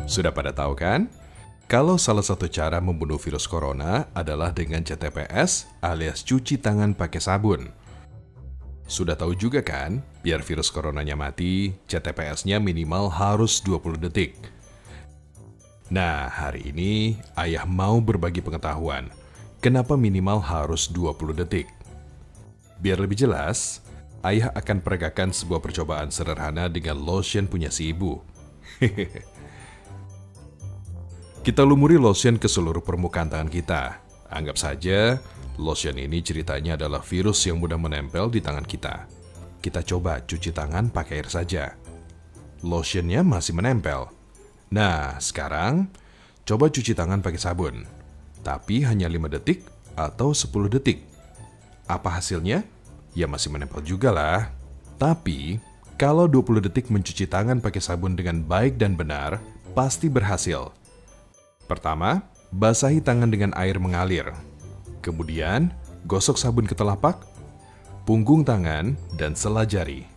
Sudah pada tahu kan? Kalau salah satu cara membunuh virus corona adalah dengan CTPS alias cuci tangan pakai sabun. Sudah tahu juga kan, biar virus coronanya mati, CTPS-nya minimal harus 20 detik. Nah, hari ini ayah mau berbagi pengetahuan. Kenapa minimal harus 20 detik? Biar lebih jelas, ayah akan peragakan sebuah percobaan sederhana dengan lotion punya si ibu. Kita lumuri lotion ke seluruh permukaan tangan kita. Anggap saja, lotion ini ceritanya adalah virus yang mudah menempel di tangan kita. Kita coba cuci tangan pakai air saja. Lotionnya masih menempel. Nah, sekarang coba cuci tangan pakai sabun. Tapi hanya 5 detik atau 10 detik. Apa hasilnya? Ya masih menempel juga lah. Tapi, kalau 20 detik mencuci tangan pakai sabun dengan baik dan benar, pasti berhasil. Pertama, basahi tangan dengan air mengalir. Kemudian, gosok sabun ke telapak, punggung tangan, dan sela jari.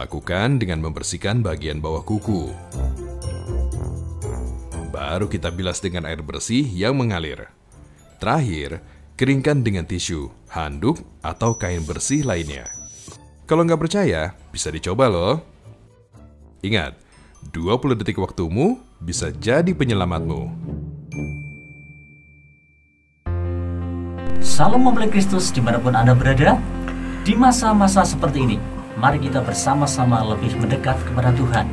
Lakukan dengan membersihkan bagian bawah kuku. Baru kita bilas dengan air bersih yang mengalir. Terakhir, keringkan dengan tisu, handuk, atau kain bersih lainnya. Kalau nggak percaya, bisa dicoba loh. Ingat, 20 detik waktumu bisa jadi penyelamatmu. Salam mempelai Kristus dimanapun Anda berada. Di masa-masa seperti ini, mari kita bersama-sama lebih mendekat kepada Tuhan,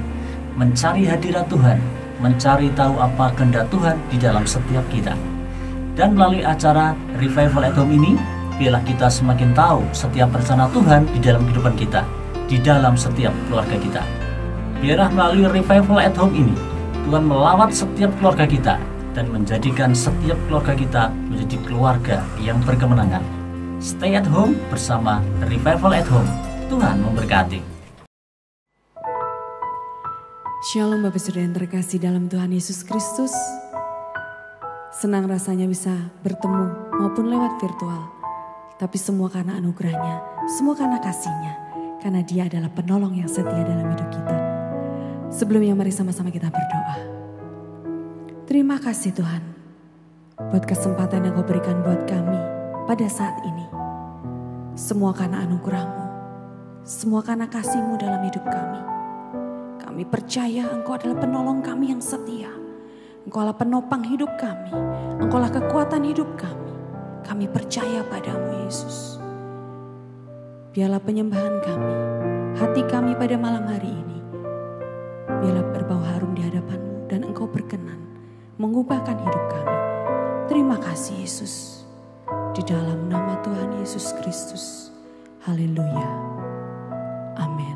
mencari hadirat Tuhan, mencari tahu apa kehendak Tuhan di dalam setiap kita. Dan melalui acara Revival at Home ini, biarlah kita semakin tahu setiap rencana Tuhan di dalam kehidupan kita, di dalam setiap keluarga kita. Biarlah melalui Revival at Home ini, Tuhan melawat setiap keluarga kita dan menjadikan setiap keluarga kita menjadi keluarga yang berkemenangan. Stay at home bersama Revival at Home. Tuhan memberkati. Shalom Bapak Saudara yang terkasih dalam Tuhan Yesus Kristus. Senang rasanya bisa bertemu maupun lewat virtual. Tapi semua karena anugerahnya, semua karena kasihnya. Karena Dia adalah penolong yang setia dalam hidup kita. Sebelumnya mari sama-sama kita berdoa. Terima kasih Tuhan buat kesempatan yang Kau berikan buat kami pada saat ini. Semua karena anugerah-Mu, semua karena kasih-Mu dalam hidup kami. Kami percaya Engkau adalah penolong kami yang setia. Engkau adalah penopang hidup kami. Engkau adalah kekuatan hidup kami. Kami percaya padamu Yesus. Biarlah penyembahan kami, hati kami pada malam hari ini, biarlah berbau harum di hadapan-Mu dan Engkau berkenan mengubahkan hidup kami. Terima kasih Yesus. Di dalam nama Tuhan Yesus Kristus. Haleluya. Amin.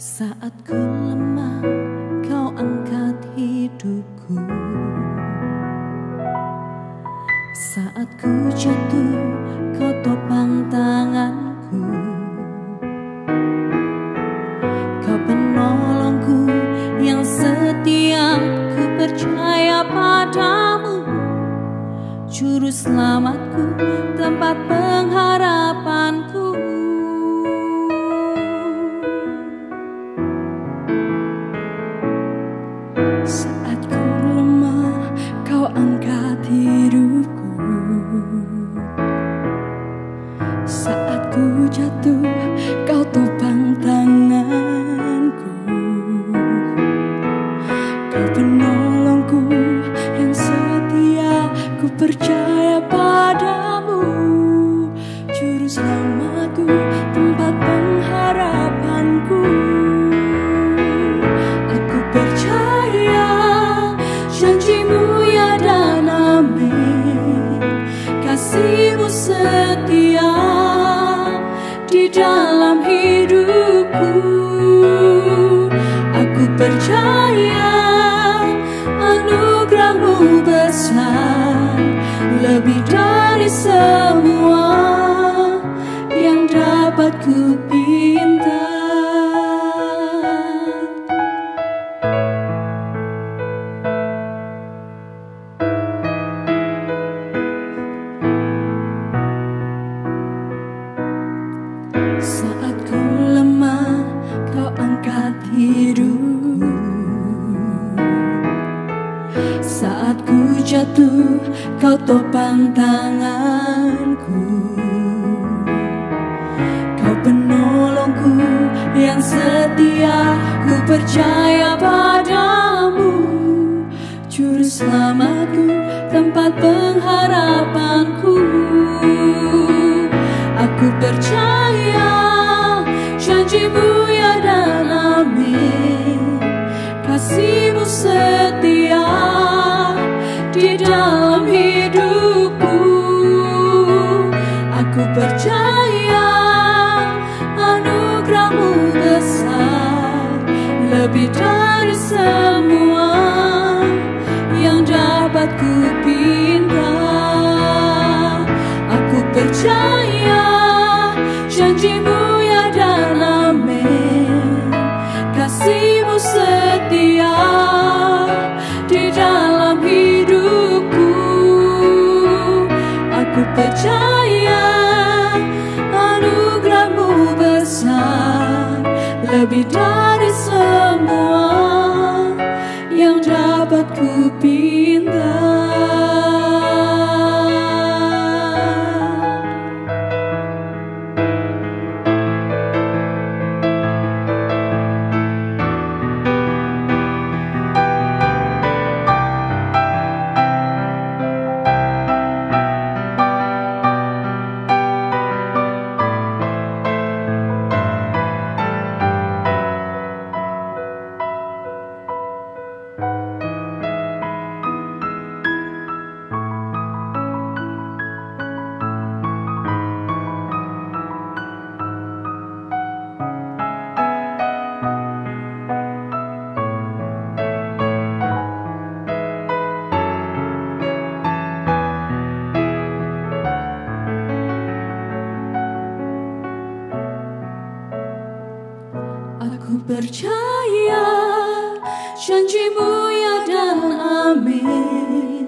Saat ku lemah, Kau angkat hidupku. Saat ku jatuh, Kau topang tanganku. Kau penolongku yang setia, ku percaya padamu. Juru selamatku, tempat pengharapanku. Saat ku lemah, Kau angkat hidupku. Saat ku jatuh, Kau topang tanganku. Kau penolongku yang setia, ku percaya padamu. Juru selamatku, tempat pengharapanku. Aku percaya janji-Mu ya dan amin. Kasih-Mu setia di dalam hidupku. semua yang dapat ku pinta. Saat ku lemah, kau angkat hidup. Saat ku jatuh, kau topang tanganku. Kau penolongku yang setia, ku percaya padamu. Juru selamatku, tempat pengharapanku. Aku percaya janjimu ya dan amin. Kasihmu setia di dalam hidupku. Aku percaya anugerahmu besar, lebih dari semua yang dapat ku pinta. Aku percaya janjimu ya dan amin. Kasihmu setia di dalam hidupku. Aku percaya anugerahmu besar, lebih dari semua yang dapat ku pinta. Aku percaya janjimu ya dan amin.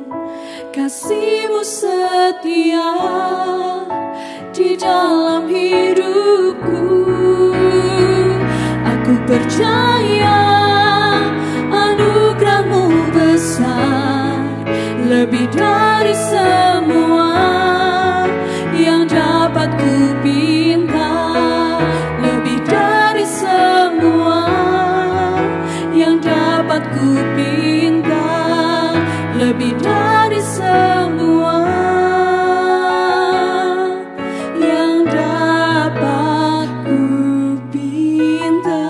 Kasihmu setia di dalam hidupku. Aku percaya anugerahmu besar, lebih dari semua yang dapat ku pinta. Lebih dari semua yang dapat ku pinta. Lebih dari semua yang dapat ku pinta.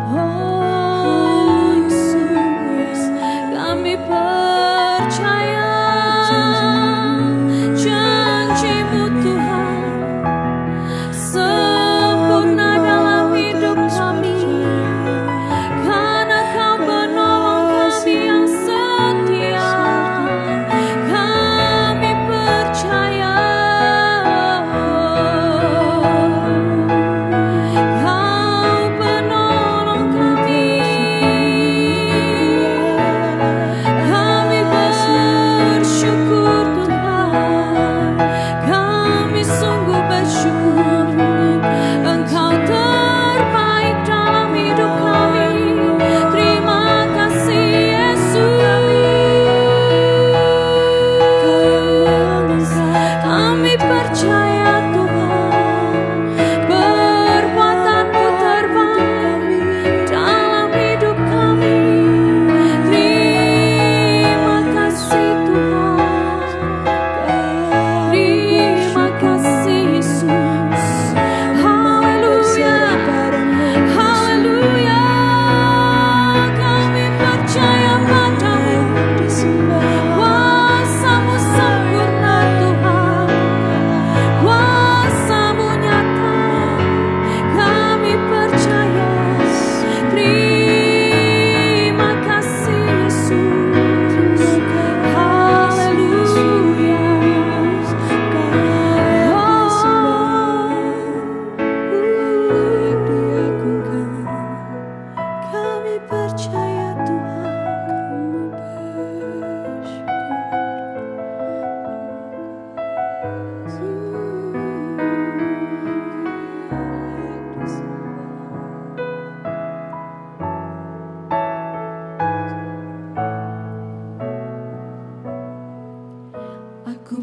Oh Yesus.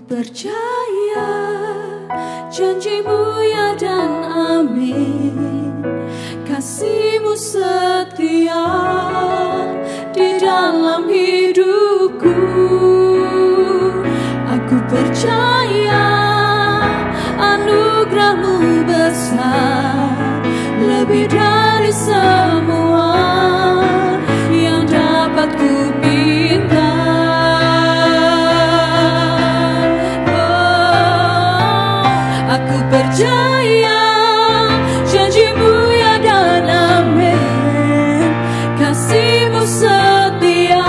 percaya janji-Mu ya dan amin. Kasih-Mu setia di dalam hidupku. Aku percaya anugerah-Mu besar, lebih dari semua yang dapat ku pinta. Aku percaya janji-Mu ya dan amin. Kasih-Mu setia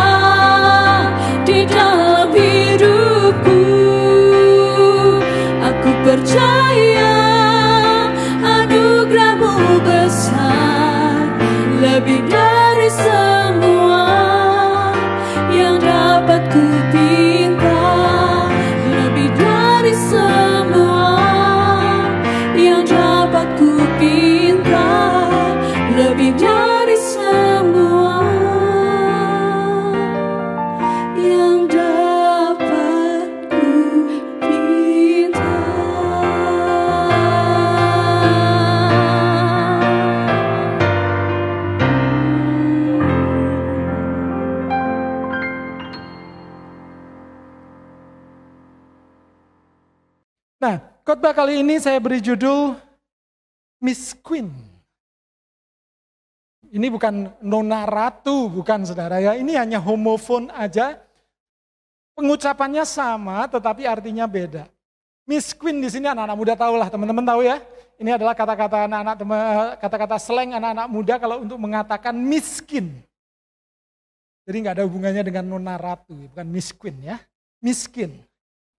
di dalam hidupku. Aku percaya anugerah-Mu besar, lebih dari semua yang dapat ku pinta. Lebih dari semua yang dapat ku pinta, lebih dari semua yang dapat ku pinta. Nah, khotbah kali ini saya beri judul Miss Queen. Ini bukan Nona Ratu, bukan saudara ya. Ini hanya homofon aja. Pengucapannya sama, tetapi artinya beda. Miss Queen di sini anak-anak muda tahu lah, teman-teman tahu ya. Ini adalah kata-kata anak-anak, kata-kata slang anak-anak muda kalau untuk mengatakan miskin. Jadi nggak ada hubungannya dengan Nona Ratu, bukan Miss Queen ya. Miskin.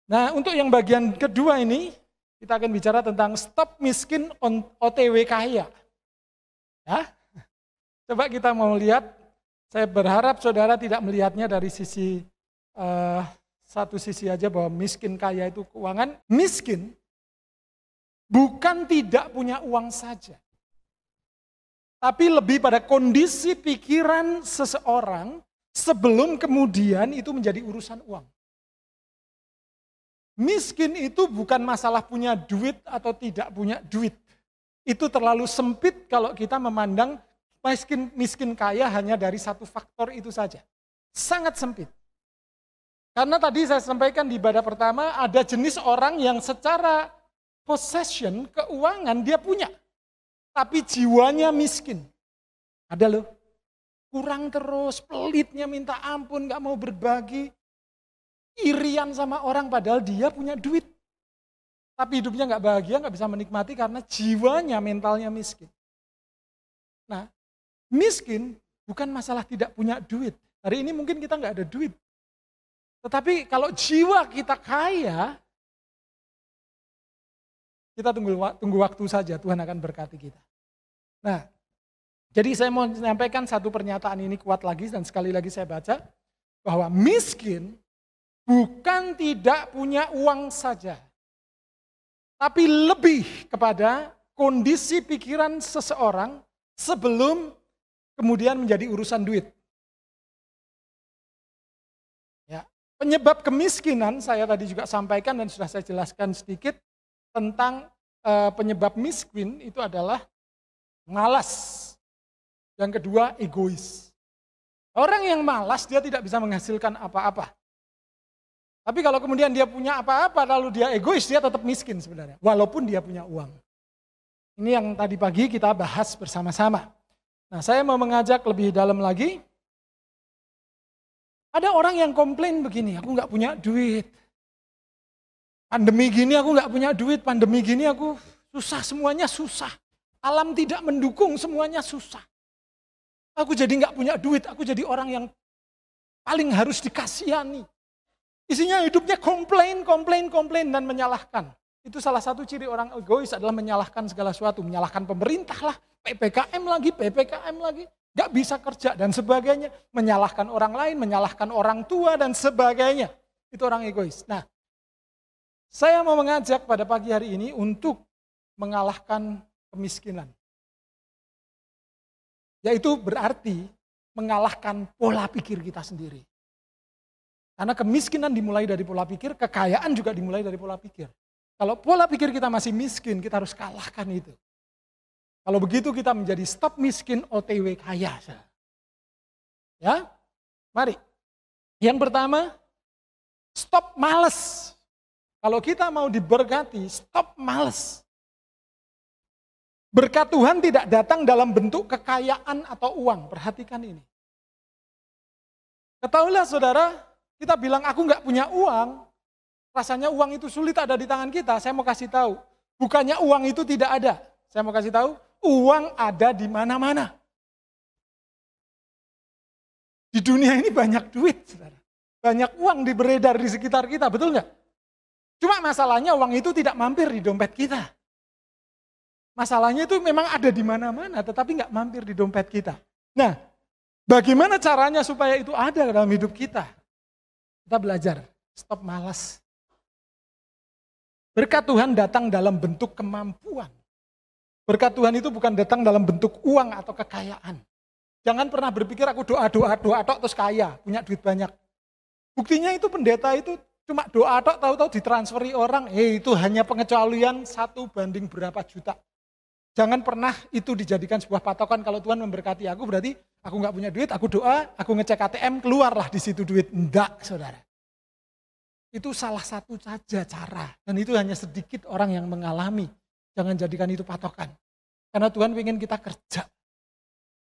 Nah, untuk yang bagian kedua ini, kita akan bicara tentang stop miskin on OTW kaya. Ya. Coba kita mau lihat, saya berharap saudara tidak melihatnya dari sisi satu sisi aja bahwa miskin kaya itu keuangan. Miskin bukan tidak punya uang saja, tapi lebih pada kondisi pikiran seseorang sebelum kemudian itu menjadi urusan uang. Miskin itu bukan masalah punya duit atau tidak punya duit. Itu terlalu sempit kalau kita memandang miskin kaya hanya dari satu faktor itu saja. Sangat sempit. Karena tadi saya sampaikan di ibadah pertama ada jenis orang yang secara possession, keuangan dia punya. Tapi jiwanya miskin. Ada loh. Kurang terus, pelitnya minta ampun, gak mau berbagi. Irian sama orang padahal dia punya duit. Tapi hidupnya gak bahagia, gak bisa menikmati karena jiwanya, mentalnya miskin. Nah, miskin bukan masalah tidak punya duit. Hari ini mungkin kita gak ada duit. Tetapi kalau jiwa kita kaya, kita tunggu waktu saja, Tuhan akan berkati kita. Nah, jadi saya mau menyampaikan satu pernyataan ini kuat lagi dan sekali lagi saya baca. Bahwa miskin bukan tidak punya uang saja, tapi lebih kepada kondisi pikiran seseorang sebelum kemudian menjadi urusan duit. Ya, penyebab kemiskinan saya tadi juga sampaikan dan sudah saya jelaskan sedikit tentang penyebab miskin itu adalah malas. Yang kedua egois. Orang yang malas dia tidak bisa menghasilkan apa-apa. Tapi kalau kemudian dia punya apa-apa, lalu dia egois, dia tetap miskin sebenarnya. Walaupun dia punya uang. Ini yang tadi pagi kita bahas bersama-sama. Nah, saya mau mengajak lebih dalam lagi. Ada orang yang komplain begini, aku nggak punya duit. Pandemi gini aku nggak punya duit, pandemi gini aku susah, semuanya susah. Alam tidak mendukung, semuanya susah. Aku jadi nggak punya duit, aku jadi orang yang paling harus dikasihani. Isinya hidupnya komplain dan menyalahkan. Itu salah satu ciri orang egois adalah menyalahkan segala sesuatu. Menyalahkan pemerintah lah, PPKM lagi, gak bisa kerja dan sebagainya. Menyalahkan orang lain, menyalahkan orang tua dan sebagainya. Itu orang egois. Nah, saya mau mengajak pada pagi hari ini untuk mengalahkan kemiskinan. Yaitu berarti mengalahkan pola pikir kita sendiri. Karena kemiskinan dimulai dari pola pikir, kekayaan juga dimulai dari pola pikir. Kalau pola pikir kita masih miskin, kita harus kalahkan itu. Kalau begitu kita menjadi stop miskin, OTW kaya. Ya, mari. Yang pertama, stop males. Kalau kita mau diberkati, stop males. Berkat Tuhan tidak datang dalam bentuk kekayaan atau uang. Perhatikan ini. Ketahuilah saudara, kita bilang aku nggak punya uang, rasanya uang itu sulit ada di tangan kita. Saya mau kasih tahu, bukannya uang itu tidak ada. Saya mau kasih tahu, uang ada di mana-mana. Di dunia ini banyak duit, saudara. Banyak uang beredar di sekitar kita, betul nggak? Cuma masalahnya uang itu tidak mampir di dompet kita. Masalahnya itu memang ada di mana-mana, tetapi nggak mampir di dompet kita. Nah, bagaimana caranya supaya itu ada dalam hidup kita? Kita belajar, stop malas. Berkat Tuhan datang dalam bentuk kemampuan. Berkat Tuhan itu bukan datang dalam bentuk uang atau kekayaan. Jangan pernah berpikir aku doa tok terus kaya, punya duit banyak. Buktinya itu pendeta itu cuma doa tok tahu-tahu ditransferi orang, itu hanya pengecualian 1 banding berapa juta. Jangan pernah itu dijadikan sebuah patokan kalau Tuhan memberkati aku berarti aku nggak punya duit, aku doa, aku ngecek ATM, keluarlah di situ duit. Enggak, saudara. Itu salah satu saja cara. Dan itu hanya sedikit orang yang mengalami. Jangan jadikan itu patokan. Karena Tuhan ingin kita kerja.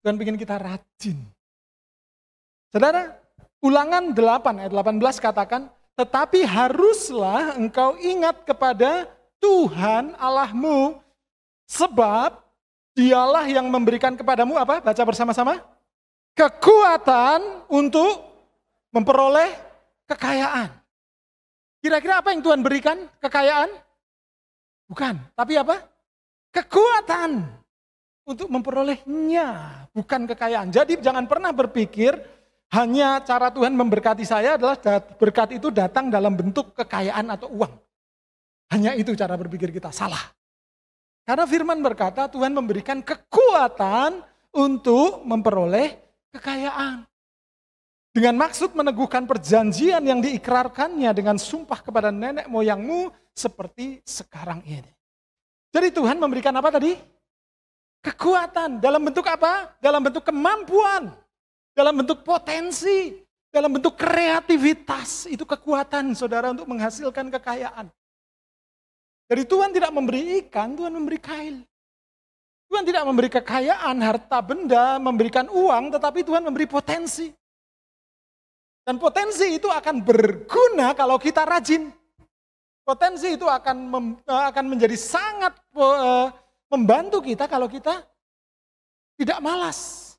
Tuhan ingin kita rajin. Saudara, Ulangan 8 ayat 18 katakan, tetapi haruslah engkau ingat kepada Tuhan Allahmu, sebab dialah yang memberikan kepadamu apa? Baca bersama-sama. Kekuatan untuk memperoleh kekayaan. Kira-kira apa yang Tuhan berikan? Kekayaan? Bukan, tapi apa? Kekuatan untuk memperolehnya, bukan kekayaan. Jadi jangan pernah berpikir hanya cara Tuhan memberkati saya adalah berkat itu datang dalam bentuk kekayaan atau uang. Hanya itu cara berpikir kita, salah. Karena firman berkata Tuhan memberikan kekuatan untuk memperoleh kekayaan. Dengan maksud meneguhkan perjanjian yang diikrarkannya dengan sumpah kepada nenek moyangmu seperti sekarang ini. Jadi Tuhan memberikan apa tadi? Kekuatan. Dalam bentuk apa? Dalam bentuk kemampuan. Dalam bentuk potensi. Dalam bentuk kreativitas. Itu kekuatan saudara untuk menghasilkan kekayaan. Jadi Tuhan tidak memberi ikan, Tuhan memberi kail. Tuhan tidak memberi kekayaan, harta benda, memberikan uang, tetapi Tuhan memberi potensi. Dan potensi itu akan berguna kalau kita rajin. Potensi itu akan menjadi sangat membantu kita kalau kita tidak malas.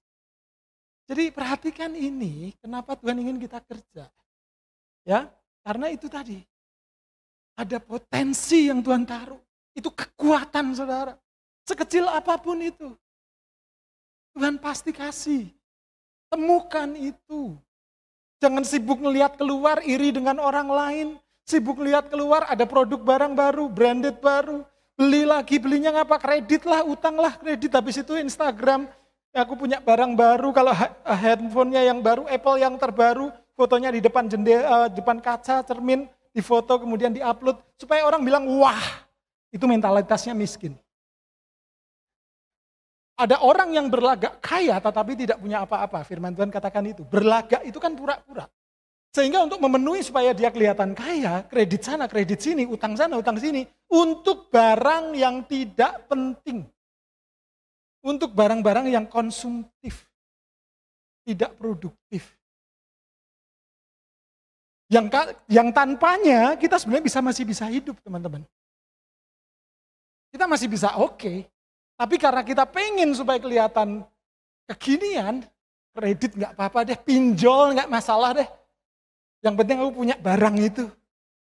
Jadi perhatikan ini, kenapa Tuhan ingin kita kerja. Ya, karena itu tadi. Ada potensi yang Tuhan taruh. Itu kekuatan saudara. Sekecil apapun itu. Tuhan pasti kasih. Temukan itu. Jangan sibuk ngelihat keluar iri dengan orang lain. Sibuk lihat keluar ada produk barang baru, branded baru. Beli lagi, belinya ngapa? Kredit lah, utang lah, kredit. Habis itu Instagram, aku punya barang baru. Kalau handphonenya yang baru, Apple yang terbaru. Fotonya di depan jendela, depan kaca, cermin. Di foto kemudian di-upload. Supaya orang bilang, wah itu mentalitasnya miskin. Ada orang yang berlagak kaya tetapi tidak punya apa-apa. Firman Tuhan katakan itu. Berlagak itu kan pura-pura. Sehingga untuk memenuhi supaya dia kelihatan kaya, kredit sana, kredit sini, utang sana, utang sini. Untuk barang yang tidak penting. Untuk barang-barang yang konsumtif. Tidak produktif. Yang tanpanya kita sebenarnya masih bisa hidup teman-teman. Kita masih bisa oke. Tapi karena kita pengen supaya kelihatan kekinian, kredit nggak apa-apa deh, pinjol nggak masalah deh. Yang penting aku punya barang itu.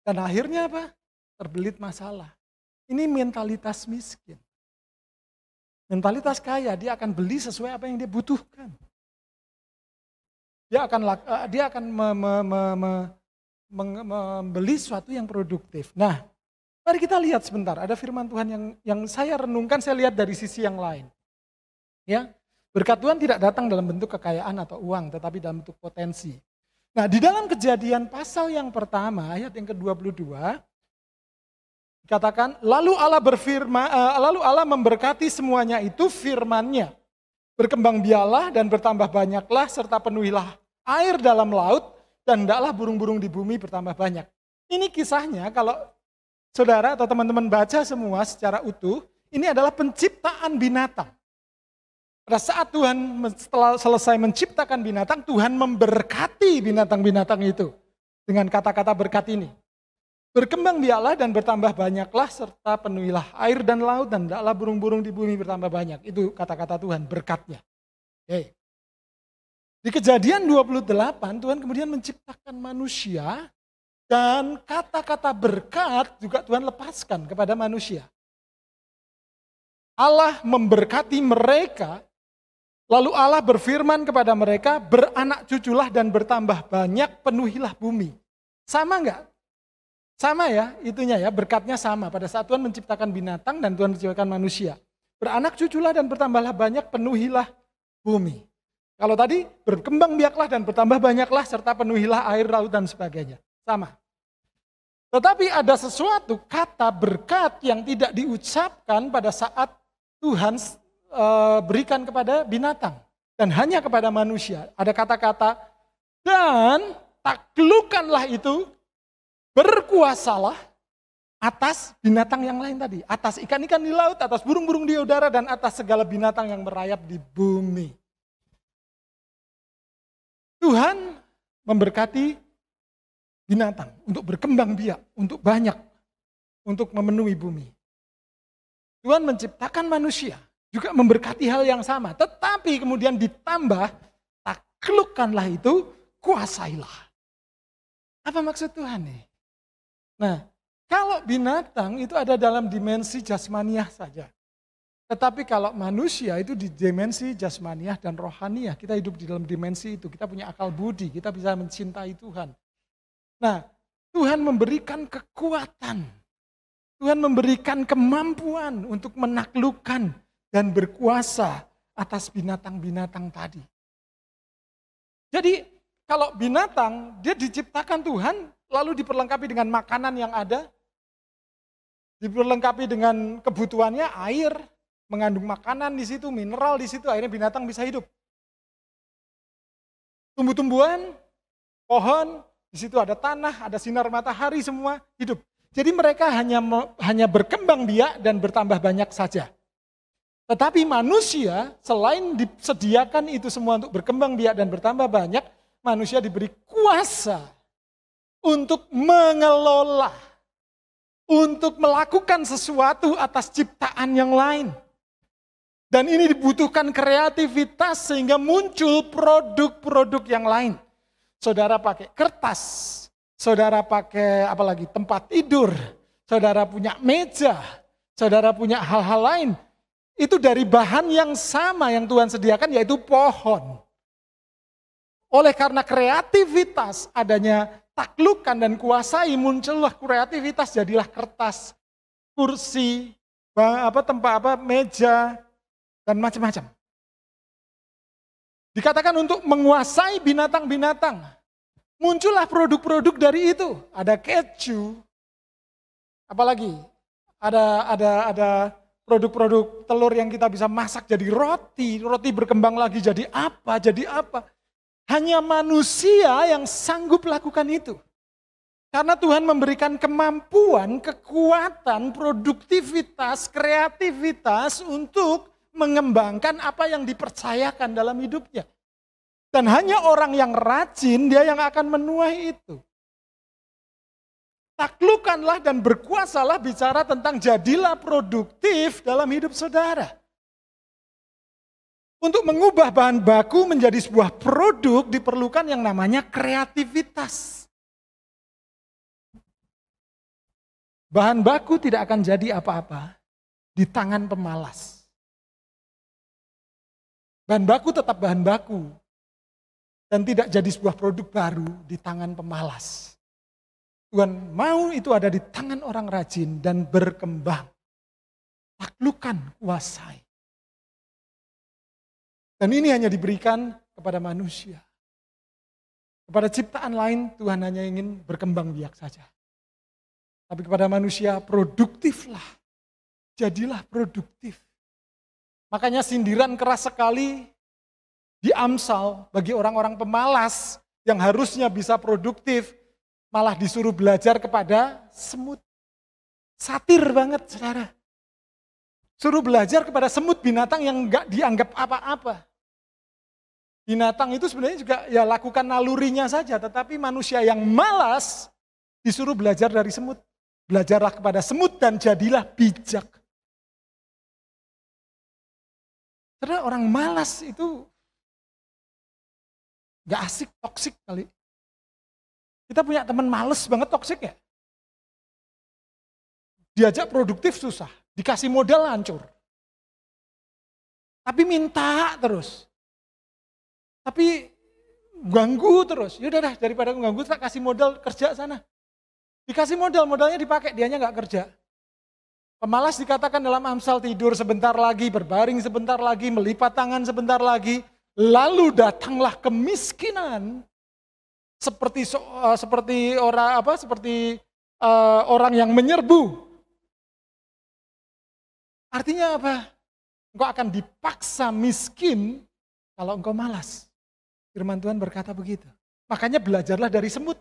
Dan akhirnya apa? Terbelit masalah. Ini mentalitas miskin. Mentalitas kaya, dia akan beli sesuai apa yang dia butuhkan. Dia akan membeli sesuatu yang produktif. Nah, mari kita lihat sebentar, ada firman Tuhan yang saya renungkan, saya lihat dari sisi yang lain. Ya, berkat Tuhan tidak datang dalam bentuk kekayaan atau uang, tetapi dalam bentuk potensi. Nah, di dalam Kejadian pasal yang pertama, ayat yang ke-22, dikatakan, lalu Allah memberkati semuanya itu firman-Nya. Berkembang biaklah dan bertambah banyaklah, serta penuhilah air dalam laut, dan hendaklah burung-burung di bumi bertambah banyak. Ini kisahnya, kalau saudara atau teman-teman baca semua secara utuh, ini adalah penciptaan binatang. Pada saat Tuhan setelah selesai menciptakan binatang, Tuhan memberkati binatang-binatang itu dengan kata-kata berkat ini. Berkembang biaklah dan bertambah banyaklah, serta penuhilah air dan laut, dan hendaklah burung-burung di bumi bertambah banyak. Itu kata-kata Tuhan, berkatnya. Oke. Di Kejadian 28, Tuhan kemudian menciptakan manusia, dan kata-kata berkat juga Tuhan lepaskan kepada manusia. Allah memberkati mereka, lalu Allah berfirman kepada mereka, beranak cuculah dan bertambah banyak, penuhilah bumi. Sama enggak? Sama ya, itunya ya, berkatnya sama. Pada saat Tuhan menciptakan binatang dan Tuhan menciptakan manusia. Beranak cuculah dan bertambahlah banyak, penuhilah bumi. Kalau tadi, berkembang biaklah dan bertambah banyaklah, serta penuhilah air, laut, dan sebagainya. Sama. Tetapi ada sesuatu kata berkat yang tidak diucapkan pada saat Tuhan berikan kepada binatang dan hanya kepada manusia. Ada kata-kata, dan taklukkanlah itu, berkuasalah atas binatang yang lain tadi, atas ikan-ikan di laut, atas burung-burung di udara, dan atas segala binatang yang merayap di bumi. Tuhan memberkati binatang untuk berkembang biak, untuk banyak, untuk memenuhi bumi. Tuhan menciptakan manusia, juga memberkati hal yang sama. Tetapi kemudian ditambah, taklukkanlah itu, kuasailah. Apa maksud Tuhan nih? Nah, kalau binatang itu ada dalam dimensi jasmaniah saja. Tetapi kalau manusia itu di dimensi jasmaniah dan rohaniah. Kita hidup di dalam dimensi itu. Kita punya akal budi, kita bisa mencintai Tuhan. Nah, Tuhan memberikan kekuatan. Tuhan memberikan kemampuan untuk menaklukkan dan berkuasa atas binatang-binatang tadi. Jadi kalau binatang dia diciptakan Tuhan lalu diperlengkapi dengan makanan yang ada, diperlengkapi dengan kebutuhannya air, mengandung makanan di situ, mineral di situ, akhirnya binatang bisa hidup. Tumbuh-tumbuhan, pohon, di situ ada tanah, ada sinar matahari, semua hidup. Jadi mereka hanya berkembang biak dan bertambah banyak saja. Tetapi manusia selain disediakan itu semua untuk berkembang biak dan bertambah banyak, manusia diberi kuasa untuk mengelola, untuk melakukan sesuatu atas ciptaan yang lain. Dan ini dibutuhkan kreativitas sehingga muncul produk-produk yang lain. Saudara pakai kertas, saudara pakai apalagi tempat tidur, saudara punya meja, saudara punya hal-hal lain. Itu dari bahan yang sama yang Tuhan sediakan, yaitu pohon. Oleh karena kreativitas, adanya taklukan dan kuasai, muncullah kreativitas, jadilah kertas, kursi, meja, dan macam-macam. Dikatakan untuk menguasai binatang-binatang. Muncullah produk-produk dari itu. Ada keju, apalagi ada produk-produk telur yang kita bisa masak jadi roti berkembang lagi jadi apa. Hanya manusia yang sanggup lakukan itu. Karena Tuhan memberikan kemampuan, kekuatan, produktivitas, kreativitas untuk mengembangkan apa yang dipercayakan dalam hidupnya. Dan hanya orang yang rajin, dia yang akan menuai itu. Taklukkanlah dan berkuasalah bicara tentang jadilah produktif dalam hidup saudara. Untuk mengubah bahan baku menjadi sebuah produk diperlukan yang namanya kreativitas. Bahan baku tidak akan jadi apa-apa di tangan pemalas. Bahan baku tetap bahan baku dan tidak jadi sebuah produk baru di tangan pemalas. Tuhan mau itu ada di tangan orang rajin dan berkembang. Taklukkan, kuasai. Dan ini hanya diberikan kepada manusia. Kepada ciptaan lain Tuhan hanya ingin berkembang biak saja. Tapi kepada manusia produktiflah. Jadilah produktif. Makanya sindiran keras sekali di Amsal bagi orang-orang pemalas yang harusnya bisa produktif, malah disuruh belajar kepada semut. Satir banget, saudara. Suruh belajar kepada semut, binatang yang enggak dianggap apa-apa. Binatang itu sebenarnya juga ya lakukan nalurinya saja, tetapi manusia yang malas disuruh belajar dari semut. Belajarlah kepada semut dan jadilah bijak. Karena orang malas itu gak asik, toksik kali. Kita punya teman males banget, toksik ya. Diajak produktif susah, dikasih modal hancur. Tapi minta terus. Tapi ganggu terus. Yaudah dah, daripada ganggu tak kasih modal kerja sana. Dikasih modal, modalnya dipakai, dianya gak kerja. Pemalas dikatakan dalam Amsal tidur sebentar lagi, berbaring sebentar lagi, melipat tangan sebentar lagi. Lalu datanglah kemiskinan seperti orang yang menyerbu. Artinya apa? Engkau akan dipaksa miskin kalau engkau malas. Firman Tuhan berkata begitu. Makanya belajarlah dari semut.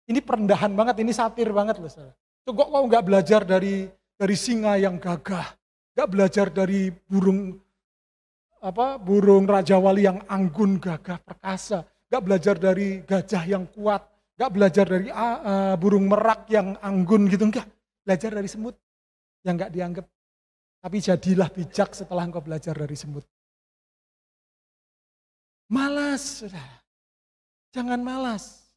Ini perendahan banget, ini satir banget loh saudara. Kok kau nggak belajar dari singa yang gagah, nggak belajar dari burung Raja Wali yang anggun, gagah, perkasa, nggak belajar dari gajah yang kuat, nggak belajar dari burung merak yang anggun gitu, enggak. Belajar dari semut yang nggak dianggap. Tapi jadilah bijak setelah engkau belajar dari semut. Malas, saudara. Jangan malas.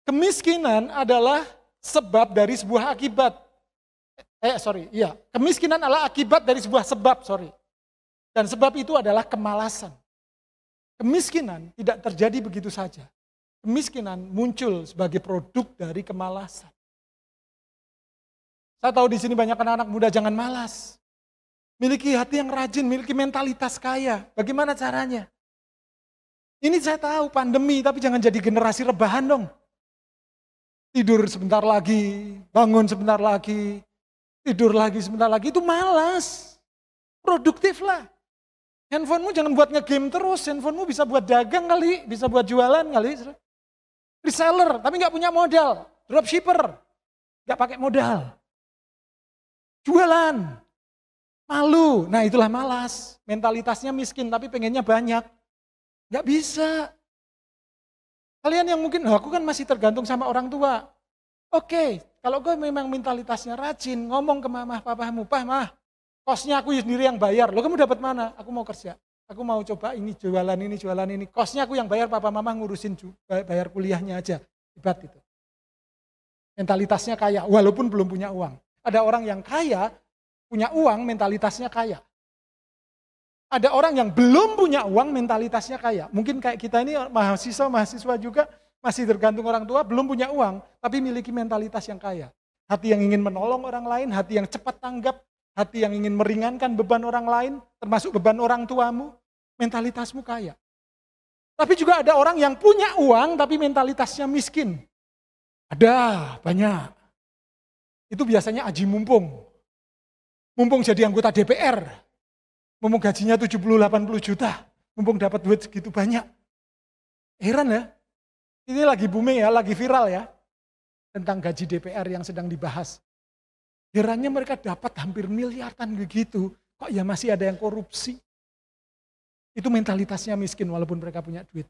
Kemiskinan adalah sebab dari sebuah akibat. Kemiskinan adalah akibat dari sebuah sebab, Dan sebab itu adalah kemalasan. Kemiskinan tidak terjadi begitu saja. Kemiskinan muncul sebagai produk dari kemalasan. Saya tahu di sini banyak anak-anak muda, jangan malas. Miliki hati yang rajin, miliki mentalitas kaya. Bagaimana caranya? Ini saya tahu pandemi, tapi jangan jadi generasi rebahan dong. Tidur sebentar lagi, bangun sebentar lagi, tidur lagi sebentar lagi, itu malas. Produktif lah. Handphonemu jangan buat nge-game terus, handphonemu bisa buat dagang kali, bisa buat jualan kali. Reseller, tapi gak punya modal. Dropshipper, gak pakai modal. Jualan, malu, nah itulah malas. Mentalitasnya miskin tapi pengennya banyak. Gak bisa. Kalian yang mungkin, aku kan masih tergantung sama orang tua. Oke, kalau gue memang mentalitasnya rajin, ngomong ke mama, papamu, mah, kosnya aku sendiri yang bayar. Lo kamu dapat mana? Aku mau kerja. Aku mau coba ini, jualan ini. Kosnya aku yang bayar, papa mama ngurusin bayar kuliahnya aja. Hebat itu. Mentalitasnya kaya, walaupun belum punya uang. Ada orang yang kaya, punya uang, mentalitasnya kaya. Ada orang yang belum punya uang, mentalitasnya kaya. Mungkin kayak kita ini mahasiswa juga masih tergantung orang tua, belum punya uang, tapi miliki mentalitas yang kaya. Hati yang ingin menolong orang lain, hati yang cepat tanggap, hati yang ingin meringankan beban orang lain, termasuk beban orang tuamu, mentalitasmu kaya. Tapi juga ada orang yang punya uang, tapi mentalitasnya miskin. Ada, banyak. Itu biasanya aji mumpung. Mumpung jadi anggota DPR. Mumpung gajinya 70-80 juta, mumpung dapat duit segitu banyak. Heran ya, ini lagi booming ya, lagi viral ya, tentang gaji DPR yang sedang dibahas. Herannya mereka dapat hampir miliaran begitu, kok ya masih ada yang korupsi. Itu mentalitasnya miskin walaupun mereka punya duit.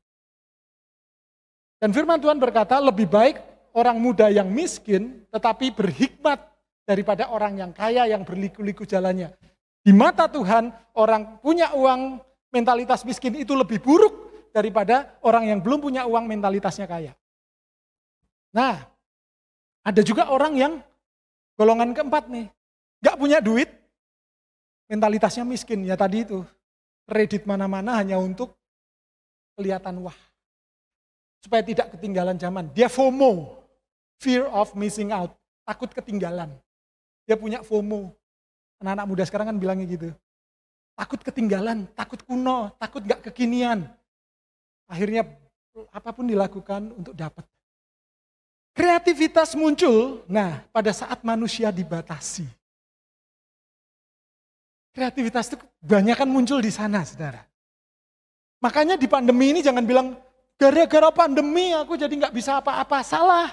Dan firman Tuhan berkata lebih baik orang muda yang miskin tetapi berhikmat daripada orang yang kaya yang berliku-liku jalannya. Di mata Tuhan, orang punya uang, mentalitas miskin itu lebih buruk daripada orang yang belum punya uang, mentalitasnya kaya. Nah, ada juga orang yang golongan keempat nih, gak punya duit, mentalitasnya miskin. Ya tadi itu, kredit mana-mana hanya untuk kelihatan wah. Supaya tidak ketinggalan zaman. Dia FOMO, fear of missing out, takut ketinggalan. Dia punya FOMO. Anak-anak muda sekarang kan bilangnya gitu. Takut ketinggalan, takut kuno, takut gak kekinian. Akhirnya apapun dilakukan untuk dapat. Kreativitas muncul, nah pada saat manusia dibatasi. Kreativitas itu kebanyakan muncul di sana, saudara. Makanya di pandemi ini jangan bilang, gara-gara pandemi aku jadi nggak bisa apa-apa. Salah.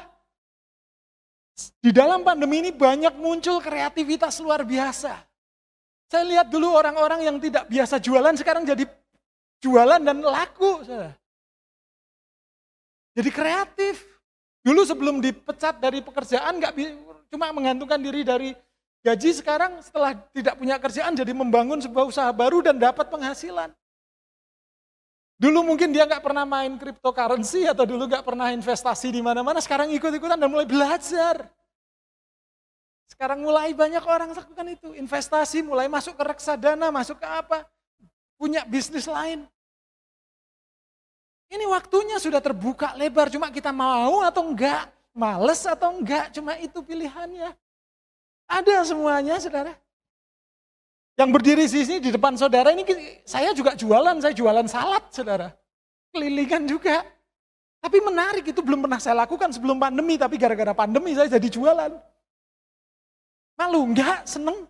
Di dalam pandemi ini banyak muncul kreativitas luar biasa. Saya lihat dulu orang-orang yang tidak biasa jualan sekarang jadi jualan dan laku. Saudara. Jadi kreatif. Dulu sebelum dipecat dari pekerjaan nggak cuma menggantungkan diri dari gaji, sekarang setelah tidak punya kerjaan jadi membangun sebuah usaha baru dan dapat penghasilan. Dulu mungkin dia nggak pernah main cryptocurrency atau dulu nggak pernah investasi di mana-mana, sekarang ikut-ikutan dan mulai belajar. Sekarang mulai banyak orang lakukan itu, investasi, mulai masuk ke reksadana, masuk ke apa, punya bisnis lain. Ini waktunya sudah terbuka lebar, cuma kita mau atau enggak, males atau enggak, cuma itu pilihannya. Ada semuanya, saudara. Yang berdiri di sini di depan saudara ini, saya juga jualan, saya jualan salad, saudara. Kelilingan juga. Tapi menarik, itu belum pernah saya lakukan sebelum pandemi, tapi gara-gara pandemi saya jadi jualan. Malu enggak, seneng.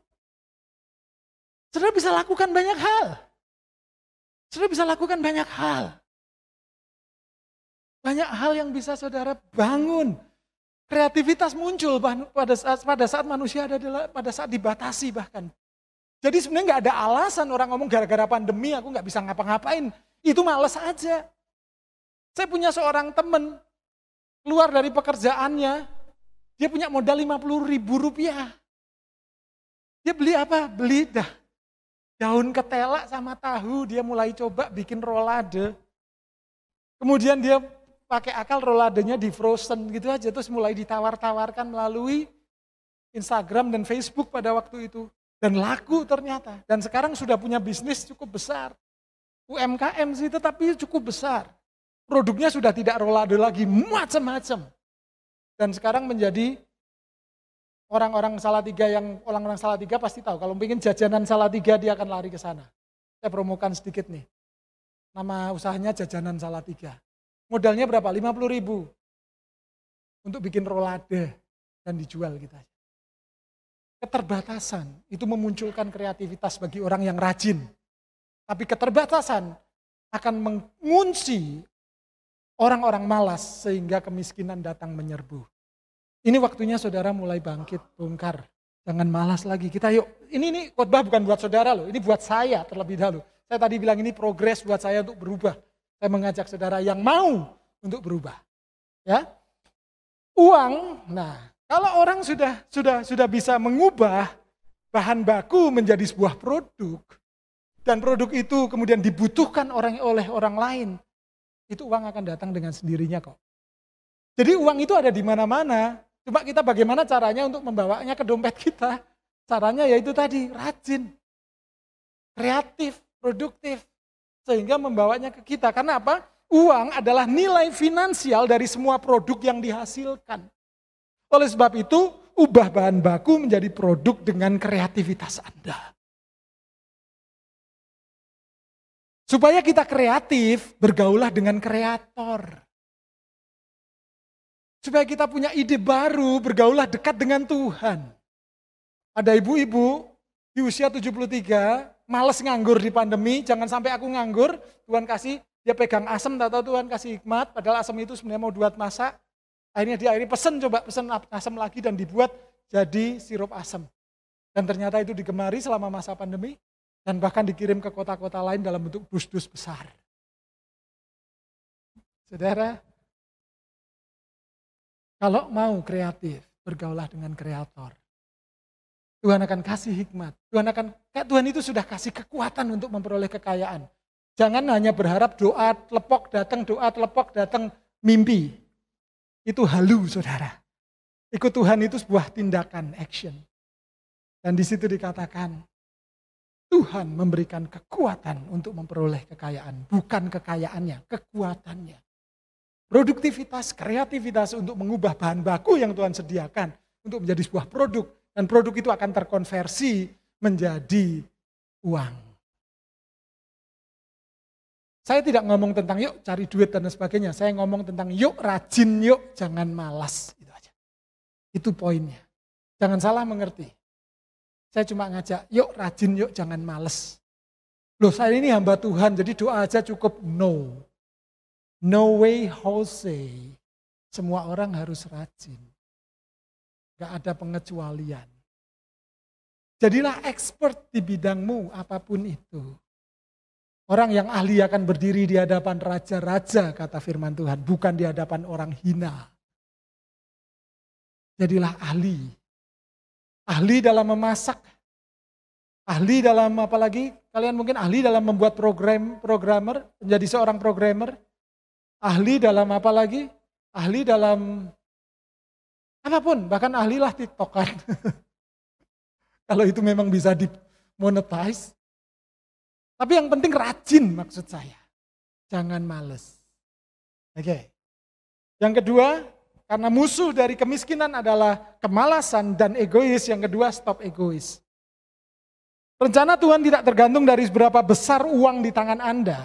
Saudara bisa lakukan banyak hal. Saudara bisa lakukan banyak hal. Banyak hal yang bisa saudara bangun. Kreativitas muncul pada saat manusia pada saat dibatasi bahkan. Jadi sebenarnya nggak ada alasan orang ngomong gara-gara pandemi aku nggak bisa ngapa-ngapain. Itu males aja. Saya punya seorang teman keluar dari pekerjaannya, dia punya modal 50.000 rupiah. Dia beli apa? Beli daun ketela sama tahu, dia mulai coba bikin rolade. Kemudian dia pakai akal roladenya di frozen gitu aja, terus mulai ditawar-tawarkan melalui Instagram dan Facebook pada waktu itu. Dan laku ternyata. Dan sekarang sudah punya bisnis cukup besar. UMKM sih tetapi cukup besar. Produknya sudah tidak rolade lagi, macam-macam. Dan sekarang menjadi orang-orang Salatiga pasti tahu. Kalau ingin jajanan Salatiga dia akan lari ke sana. Saya promokan sedikit nih. Nama usahanya Jajanan Salatiga. Modalnya berapa? 50.000 untuk bikin rolade dan dijual kita. Keterbatasan itu memunculkan kreativitas bagi orang yang rajin. Tapi keterbatasan akan mengunci orang-orang malas sehingga kemiskinan datang menyerbu. Ini waktunya saudara mulai bangkit, bongkar. Jangan malas lagi. Kita yuk, ini khotbah bukan buat saudara loh, ini buat saya terlebih dahulu. Saya tadi bilang ini progres buat saya untuk berubah. Saya mengajak saudara yang mau untuk berubah. Ya. Uang, nah kalau orang sudah bisa mengubah bahan baku menjadi sebuah produk, dan produk itu kemudian dibutuhkan oleh orang lain, itu uang akan datang dengan sendirinya kok. Jadi uang itu ada di mana-mana, cuma kita bagaimana caranya untuk membawanya ke dompet kita. Caranya yaitu tadi, rajin, kreatif, produktif. Sehingga membawanya ke kita. Karena apa? Uang adalah nilai finansial dari semua produk yang dihasilkan. Oleh sebab itu, ubah bahan baku menjadi produk dengan kreativitas Anda. Supaya kita kreatif, bergaulah dengan kreator. Supaya kita punya ide baru, bergaulah dekat dengan Tuhan. Ada ibu-ibu di usia 73, males nganggur di pandemi, jangan sampai aku nganggur, Tuhan kasih, dia pegang asam, tak tahu Tuhan kasih hikmat, padahal asam itu sebenarnya mau buat masak. Akhirnya dia pesen asam lagi dan dibuat jadi sirup asam. Dan ternyata itu digemari selama masa pandemi, dan bahkan dikirim ke kota-kota lain dalam bentuk dus-dus besar. Saudara, kalau mau kreatif, bergaulah dengan kreator. Tuhan akan kasih hikmat. Tuhan itu sudah kasih kekuatan untuk memperoleh kekayaan. Jangan hanya berharap doa telepok datang mimpi. Itu halu, saudara. Ikut Tuhan itu sebuah tindakan, action. Dan di situ dikatakan, Tuhan memberikan kekuatan untuk memperoleh kekayaan. Bukan kekayaannya, kekuatannya. Produktivitas, kreativitas untuk mengubah bahan baku yang Tuhan sediakan untuk menjadi sebuah produk. Dan produk itu akan terkonversi menjadi uang. Saya tidak ngomong tentang yuk cari duit dan sebagainya. Saya ngomong tentang yuk rajin, yuk jangan malas. Itu aja. Itu poinnya. Jangan salah mengerti. Saya cuma ngajak yuk rajin, yuk jangan malas. Loh saya ini hamba Tuhan jadi doa aja cukup. No. No way Jose. Semua orang harus rajin. Gak ada pengecualian. Jadilah expert di bidangmu apapun itu. Orang yang ahli akan berdiri di hadapan raja-raja kata firman Tuhan. Bukan di hadapan orang hina. Jadilah ahli. Ahli dalam memasak. Ahli dalam apa lagi? Kalian mungkin ahli dalam membuat programmer. Menjadi seorang programmer. Ahli dalam apa lagi? Ahli dalam apapun, bahkan ahlilah TikTokan. Kalau itu memang bisa dimonetize. Tapi yang penting rajin maksud saya. Jangan males. Oke. Yang kedua, karena musuh dari kemiskinan adalah kemalasan dan egois. Yang kedua, stop egois. Rencana Tuhan tidak tergantung dari seberapa besar uang di tangan Anda.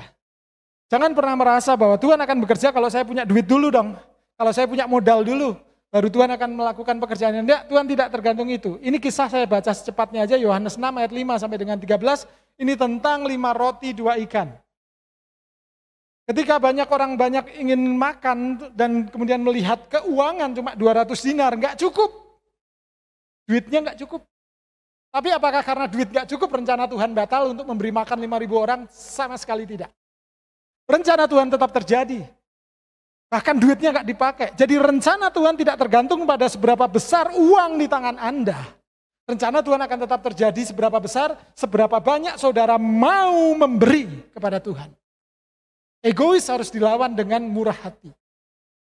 Jangan pernah merasa bahwa Tuhan akan bekerja kalau saya punya duit dulu dong. Kalau saya punya modal dulu, baru Tuhan akan melakukan pekerjaannya. Tidak, Tuhan tidak tergantung itu. Ini kisah saya baca secepatnya aja, Yohanes 6 ayat 5 sampai dengan 13. Ini tentang 5 roti 2 ikan. Ketika orang banyak ingin makan dan kemudian melihat keuangan cuma 200 dinar, nggak cukup. Duitnya nggak cukup. Tapi apakah karena duit nggak cukup rencana Tuhan batal untuk memberi makan 5.000 orang? Sama sekali tidak. Rencana Tuhan tetap terjadi. Bahkan duitnya nggak dipakai. Jadi rencana Tuhan tidak tergantung pada seberapa besar uang di tangan Anda. Rencana Tuhan akan tetap terjadi seberapa besar, seberapa banyak saudara mau memberi kepada Tuhan. Egois harus dilawan dengan murah hati.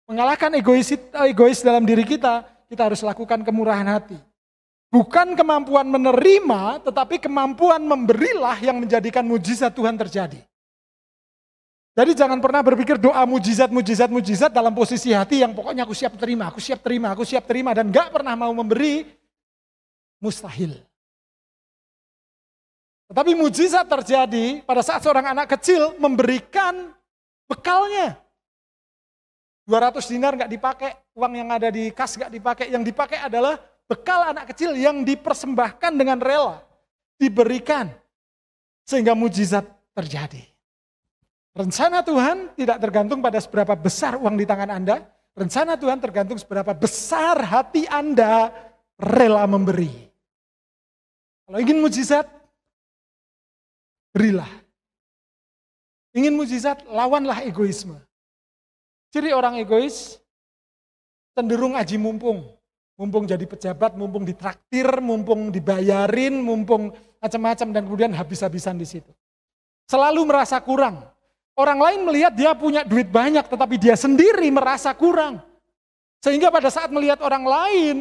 Mengalahkan egois dalam diri kita harus lakukan kemurahan hati. Bukan kemampuan menerima, tetapi kemampuan memberilah yang menjadikan mujizat Tuhan terjadi. Jadi jangan pernah berpikir doa mujizat dalam posisi hati yang pokoknya aku siap terima, dan gak pernah mau memberi, mustahil. Tetapi mujizat terjadi pada saat seorang anak kecil memberikan bekalnya. 200 dinar gak dipakai, uang yang ada di kas gak dipakai, yang dipakai adalah bekal anak kecil yang dipersembahkan dengan rela, diberikan, sehingga mujizat terjadi. Rencana Tuhan tidak tergantung pada seberapa besar uang di tangan Anda. Rencana Tuhan tergantung seberapa besar hati Anda rela memberi. Kalau ingin mujizat, berilah. Ingin mujizat, lawanlah egoisme. Ciri orang egois cenderung aji mumpung. Mumpung jadi pejabat, mumpung ditraktir, mumpung dibayarin, mumpung macam-macam, dan kemudian habis-habisan di situ. Selalu merasa kurang. Orang lain melihat dia punya duit banyak, tetapi dia sendiri merasa kurang. Sehingga pada saat melihat orang lain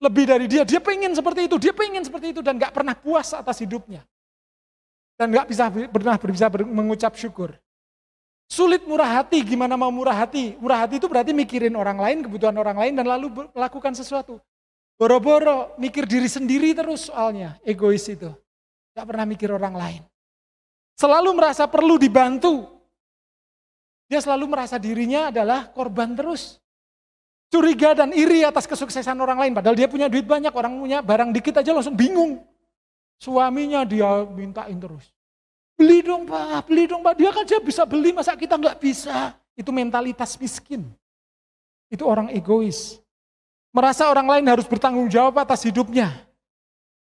lebih dari dia pengen seperti itu, dan gak pernah puas atas hidupnya. Dan gak pernah bisa mengucap syukur. Sulit murah hati, gimana mau murah hati? Murah hati itu berarti mikirin orang lain, kebutuhan orang lain, dan lalu melakukan sesuatu. Boro-boro, mikir diri sendiri terus soalnya, egois itu. Gak pernah mikir orang lain. Selalu merasa perlu dibantu. Dia selalu merasa dirinya adalah korban terus. Curiga dan iri atas kesuksesan orang lain. Padahal dia punya duit banyak, orang punya barang dikit aja langsung bingung. Suaminya dia mintain terus. Beli dong pak, dia kan aja bisa beli, masa kita nggak bisa. Itu mentalitas miskin. Itu orang egois. Merasa orang lain harus bertanggung jawab atas hidupnya.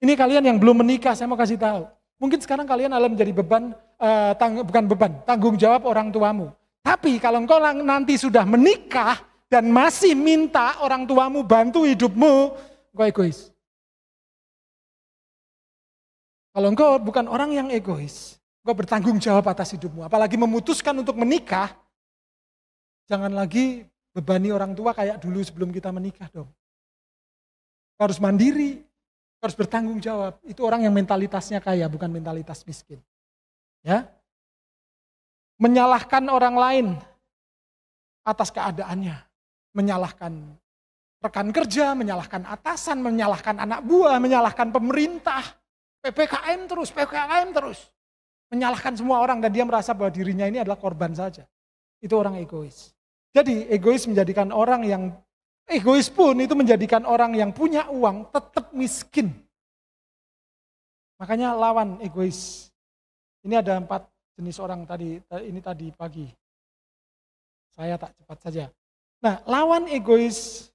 Ini kalian yang belum menikah, saya mau kasih tahu. Mungkin sekarang kalian akan menjadi tanggung jawab orang tuamu. Tapi kalau engkau nanti sudah menikah dan masih minta orang tuamu bantu hidupmu, engkau egois. Kalau engkau bukan orang yang egois, engkau bertanggung jawab atas hidupmu. Apalagi memutuskan untuk menikah, jangan lagi bebani orang tua kayak dulu sebelum kita menikah dong. Harus mandiri, harus bertanggung jawab. Itu orang yang mentalitasnya kaya, bukan mentalitas miskin. Ya. Menyalahkan orang lain atas keadaannya. Menyalahkan rekan kerja, menyalahkan atasan, menyalahkan anak buah, menyalahkan pemerintah. PPKM terus. menyalahkan semua orang dan dia merasa bahwa dirinya ini adalah korban saja. Itu orang egois. Jadi egois pun itu menjadikan orang yang punya uang tetap miskin. Makanya lawan egois. Ini ada 4 jenis orang tadi pagi. Saya tak cepat saja. Nah, lawan egois,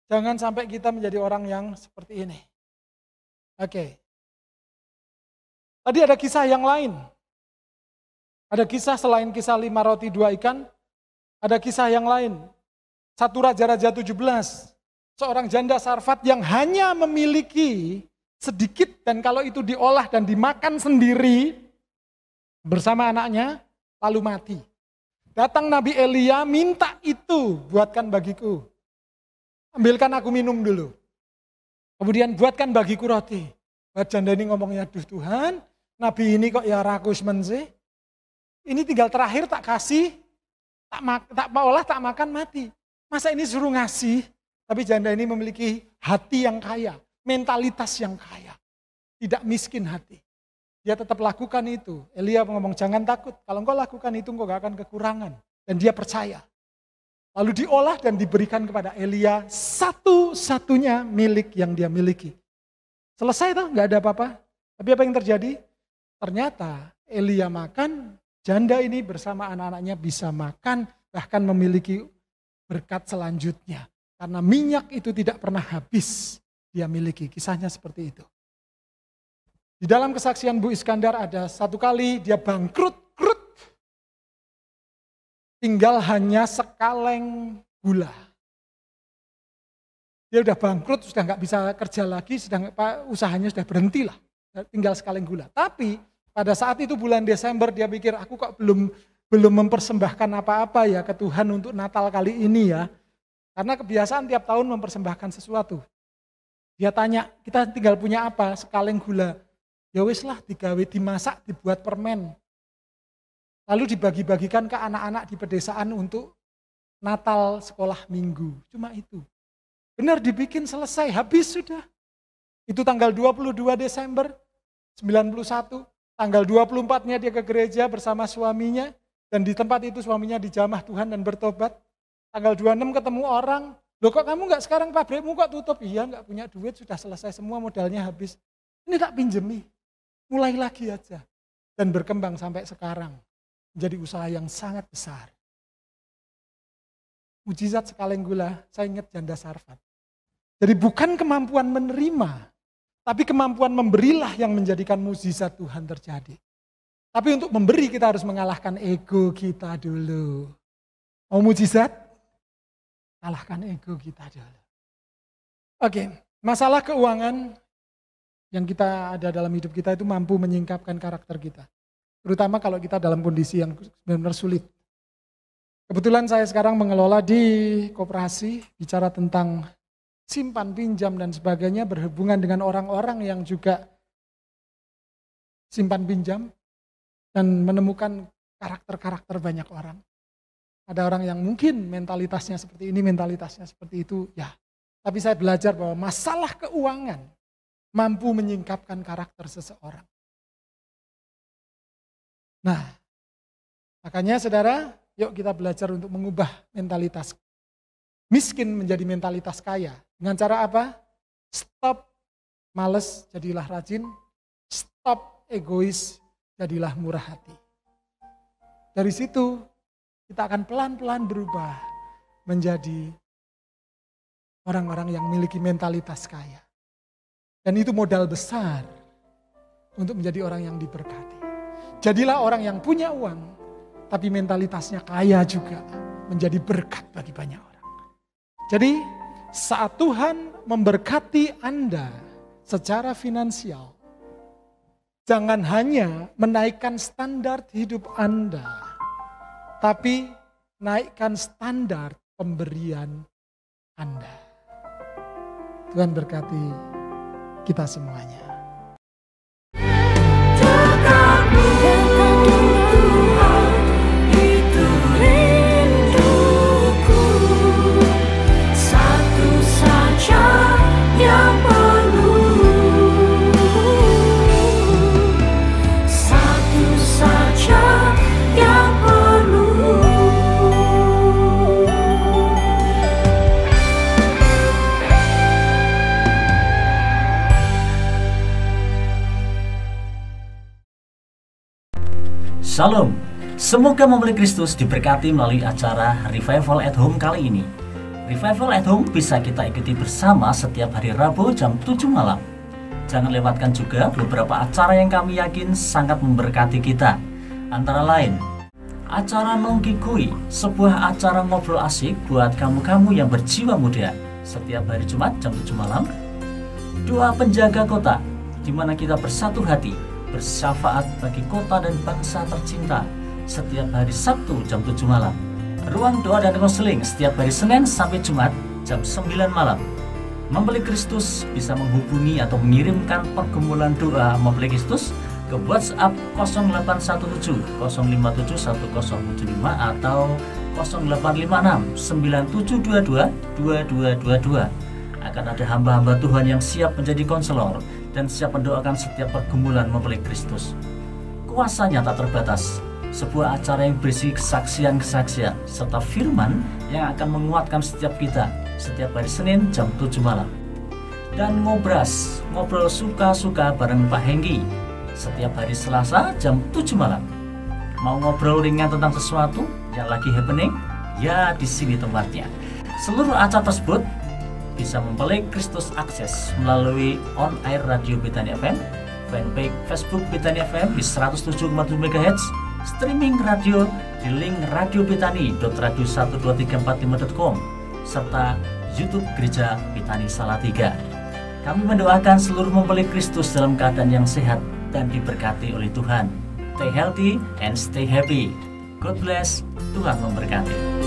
jangan sampai kita menjadi orang yang seperti ini. Oke. Tadi ada kisah yang lain. Ada kisah selain kisah 5 roti 2 ikan, ada kisah yang lain. 1 Raja-Raja 17, seorang janda Sarfat yang hanya memiliki sedikit dan kalau itu diolah dan dimakan sendiri bersama anaknya, lalu mati. Datang Nabi Elia, minta itu buatkan bagiku. Ambilkan aku minum dulu. Kemudian buatkan bagiku roti. Janda ini ngomongnya, aduh Tuhan, Nabi ini kok ya rakus men sih. Ini tinggal terakhir tak kasih, tak olah, tak makan, mati. Masa ini suruh ngasih, tapi janda ini memiliki hati yang kaya, mentalitas yang kaya. Tidak miskin hati. Dia tetap lakukan itu. Elia ngomong, jangan takut, kalau engkau lakukan itu engkau gak akan kekurangan. Dan dia percaya. Lalu diolah dan diberikan kepada Elia satu-satunya milik yang dia miliki. Selesai tuh, gak ada apa-apa. Tapi apa yang terjadi? Ternyata Elia makan, janda ini bersama anak-anaknya bisa makan, bahkan memiliki berkat selanjutnya. Karena minyak itu tidak pernah habis dia miliki. Kisahnya seperti itu. Di dalam kesaksian Bu Iskandar ada 1 kali dia bangkrut. Tinggal hanya sekaleng gula. Dia udah bangkrut, sudah nggak bisa kerja lagi, usahanya sudah berhenti lah. Tinggal sekaleng gula. Tapi pada saat itu bulan Desember dia pikir, aku kok belum mempersembahkan apa-apa ya ke Tuhan untuk Natal kali ini ya. Karena kebiasaan tiap tahun mempersembahkan sesuatu. Dia tanya, kita tinggal punya apa? Sekaleng gula. Ya wis lah, digawe, dimasak, dibuat permen. Lalu dibagi-bagikan ke anak-anak di pedesaan untuk Natal sekolah minggu. Cuma itu. Benar dibikin selesai, habis sudah. Itu tanggal 22 Desember 91. Tanggal 24-nya dia ke gereja bersama suaminya. Dan di tempat itu suaminya dijamah Tuhan dan bertobat. Tanggal 26 ketemu orang. Loh kok kamu enggak sekarang pabrikmu kok tutup? Iya enggak punya duit, sudah selesai semua modalnya habis. Ini tak pinjemi. Mulai lagi aja. Dan berkembang sampai sekarang. Menjadi usaha yang sangat besar. Mujizat sekaleng gula, saya ingat janda Sarfat. Jadi bukan kemampuan menerima, tapi kemampuan memberilah yang menjadikan mujizat Tuhan terjadi. Tapi untuk memberi kita harus mengalahkan ego kita dulu. Mau mujizat? Kalahkan ego kita dulu. Oke, masalah keuangan yang kita ada dalam hidup kita itu mampu menyingkapkan karakter kita. Terutama kalau kita dalam kondisi yang benar-benar sulit. Kebetulan saya sekarang mengelola di koperasi, bicara tentang simpan pinjam dan sebagainya, berhubungan dengan orang-orang yang juga simpan pinjam dan menemukan karakter-karakter banyak orang. Ada orang yang mungkin mentalitasnya seperti ini, mentalitasnya seperti itu, ya. Tapi saya belajar bahwa masalah keuangan mampu menyingkapkan karakter seseorang. Nah, makanya saudara, yuk kita belajar untuk mengubah mentalitas miskin menjadi mentalitas kaya. Dengan cara apa? Stop males, jadilah rajin. Stop egois, jadilah murah hati. Dari situ kita akan pelan-pelan berubah menjadi orang-orang yang memiliki mentalitas kaya. Dan itu modal besar untuk menjadi orang yang diberkati. Jadilah orang yang punya uang, tapi mentalitasnya kaya juga, menjadi berkat bagi banyak orang. Jadi saat Tuhan memberkati Anda secara finansial, jangan hanya menaikkan standar hidup Anda, tapi naikkan standar pemberian Anda. Tuhan berkati kita semuanya. Satu Shalom. Semoga Membeli Kristus diberkati melalui acara Revival at Home kali ini. Revival at Home bisa kita ikuti bersama setiap hari Rabu jam 7 malam. Jangan lewatkan juga beberapa acara yang kami yakin sangat memberkati kita. Antara lain, acara Nongki Kui, sebuah acara ngobrol asik buat kamu-kamu yang berjiwa muda, setiap hari Jumat jam 7 malam. Doa penjaga kota, di mana kita bersatu hati, bersyafaat bagi kota dan bangsa tercinta, setiap hari Sabtu jam 7 malam. Ruang doa dan konseling setiap hari Senin sampai Jumat jam 9 malam. Membeli Kristus bisa menghubungi atau mengirimkan pergumulan doa Membeli Kristus ke WhatsApp 0817 057 1075 atau 0856 9722 2222. Akan ada hamba-hamba Tuhan yang siap menjadi konselor dan siap mendoakan setiap pergumulan Membeli Kristus. Kuasanya tak terbatas. Sebuah acara yang berisi kesaksian-kesaksian serta firman yang akan menguatkan setiap kita setiap hari Senin jam 7 malam. Dan ngobras, ngobrol suka-suka bareng Pak Hengki setiap hari Selasa jam 7 malam. Mau ngobrol ringan tentang sesuatu yang lagi happening? Ya, di sini tempatnya. Seluruh acara tersebut bisa Membeli Kristus akses melalui on air radio Betania FM, fanpage Facebook Betania FM di 107,7 MHz, streaming radio di link radiobetani.radio12345.com, serta YouTube Gereja Betani Salatiga. Kami mendoakan seluruh Membeli Kristus dalam keadaan yang sehat dan diberkati oleh Tuhan. Stay healthy and stay happy. God bless. Tuhan memberkati.